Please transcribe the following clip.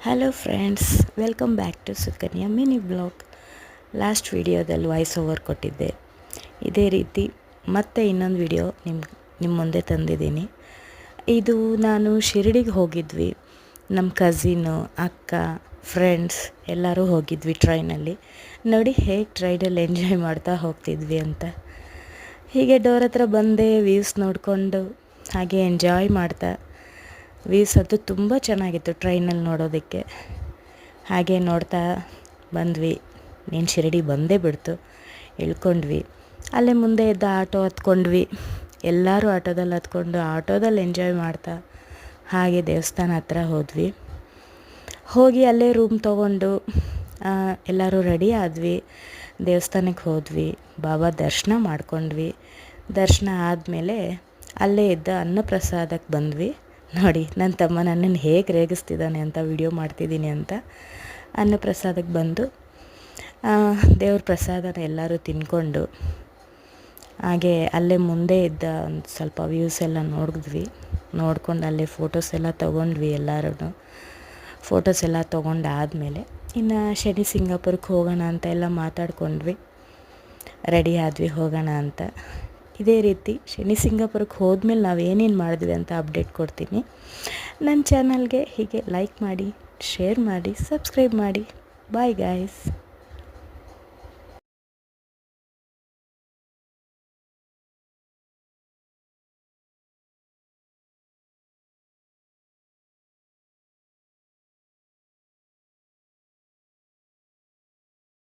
Hello friends, welcome back to Sukanya mini blog. Last ವಿಡಿಯೋದಲ್ಲಿ voice over ಕೊಟ್ಟಿದ್ದೆ. ಇದೇ ರೀತಿ ಮತ್ತೆ ಇನ್ನೊಂದು ವಿಡಿಯೋ ನಿಮ್ಮ ಮುಂದೆ ತಂದಿದ್ದೀನಿ. ಇದು ನಾನು ಶಿರಡಿಗೆ ಹೋಗಿದ್ವಿ. ನಮ್ಮ ಕಝಿನು, ಅಕ್ಕ, ಫ್ರೆಂಡ್ಸ್ ಎಲ್ಲರೂ ಹೋಗಿದ್ವಿ ಟ್ರೈನಲ್ಲಿ. ನೋಡಿ ಹೇಗೆ ಟ್ರೈನಲ್ಲಿ ಎಂಜಾಯ್ ಮಾಡ್ತಾ ಹೋಗ್ತಿದ್ವಿ ಅಂತ. ಹೀಗೆ ಡೋರ್ ಹತ್ರ ಬಂದೆ, ವ್ಯೂಸ್ ನೋಡಿಕೊಂಡು ಹಾಗೆ ಎಂಜಾಯ್ ಮಾಡ್ತಾ. ವ್ಯೂಸ್ ಅಂತೂ ತುಂಬ ಚೆನ್ನಾಗಿತ್ತು ಟ್ರೈನಲ್ಲಿ ನೋಡೋದಕ್ಕೆ. ಹಾಗೆ ನೋಡ್ತಾ ಬಂದ್ವಿ. ನೀನು ಶಿರಡಿ ಬಂದೇ ಬಿಡ್ತು. ಇಳ್ಕೊಂಡ್ವಿ. ಅಲ್ಲೇ ಮುಂದೆ ಇದ್ದ ಆಟೋ ಹತ್ಕೊಂಡ್ವಿ. ಎಲ್ಲರೂ ಆಟೋದಲ್ಲಿ ಹತ್ಕೊಂಡು ಆಟೋದಲ್ಲಿ ಎಂಜಾಯ್ ಮಾಡ್ತಾ ಹಾಗೆ ದೇವಸ್ಥಾನ ಹತ್ರ ಹೋಗಿ ಅಲ್ಲೇ ರೂಮ್ ತೊಗೊಂಡು ಎಲ್ಲರೂ ರೆಡಿ ಆದ್ವಿ. ದೇವಸ್ಥಾನಕ್ಕೆ ಹೋದ್ವಿ. ಬಾಬಾ ದರ್ಶನ ಮಾಡ್ಕೊಂಡ್ವಿ. ದರ್ಶನ ಆದಮೇಲೆ ಅಲ್ಲೇ ಇದ್ದ ಅನ್ನಪ್ರಸಾದಕ್ಕೆ ಬಂದ್ವಿ. ನೋಡಿ ನನ್ನ ತಮ್ಮ ನನ್ನನ್ನು ಹೇಗೆ ರೇಗಿಸ್ತಿದ್ದಾನೆ ಅಂತ ವಿಡಿಯೋ ಮಾಡ್ತಿದ್ದೀನಿ ಅಂತ. ಅನ್ನಪ್ರಸಾದಕ್ಕೆ ಬಂದು ದೇವ್ರ ಪ್ರಸಾದನ ಎಲ್ಲರೂ ತಿನ್ಕೊಂಡು ಹಾಗೆ ಅಲ್ಲೇ ಮುಂದೆ ಇದ್ದ ಒಂದು ಸ್ವಲ್ಪ ವ್ಯೂಸ್ ಎಲ್ಲ ನೋಡ್ಕೊಂಡು ಅಲ್ಲೇ ಫೋಟೋಸ್ ಎಲ್ಲ ತೊಗೊಂಡ್ವಿ. ಎಲ್ಲರೂ ಫೋಟೋಸ್ ಎಲ್ಲ ತೊಗೊಂಡಾದಮೇಲೆ ಇನ್ನು ಶನಿ ಸಿಂಗಾಪುರಕ್ಕೆ ಹೋಗೋಣ ಅಂತ ಎಲ್ಲ ಮಾತಾಡ್ಕೊಂಡ್ವಿ. ರೆಡಿ ಆದ್ವಿ ಹೋಗೋಣ ಅಂತ. ಇದೇ ರೀತಿ ಶನಿ ಸಿಂಗಾಪುರಕ್ಕೆ ಹೋದ್ಮೇಲೆ ನಾವು ಏನೇನು ಮಾಡಿದ್ವಿ ಅಂತ ಅಪ್ಡೇಟ್ ಕೊಡ್ತೀನಿ. ನನ್ನ ಚಾನಲ್ಗೆ ಹೀಗೆ ಲೈಕ್ ಮಾಡಿ, ಶೇರ್ ಮಾಡಿ, ಸಬ್ಸ್ಕ್ರೈಬ್ ಮಾಡಿ. Bye guys.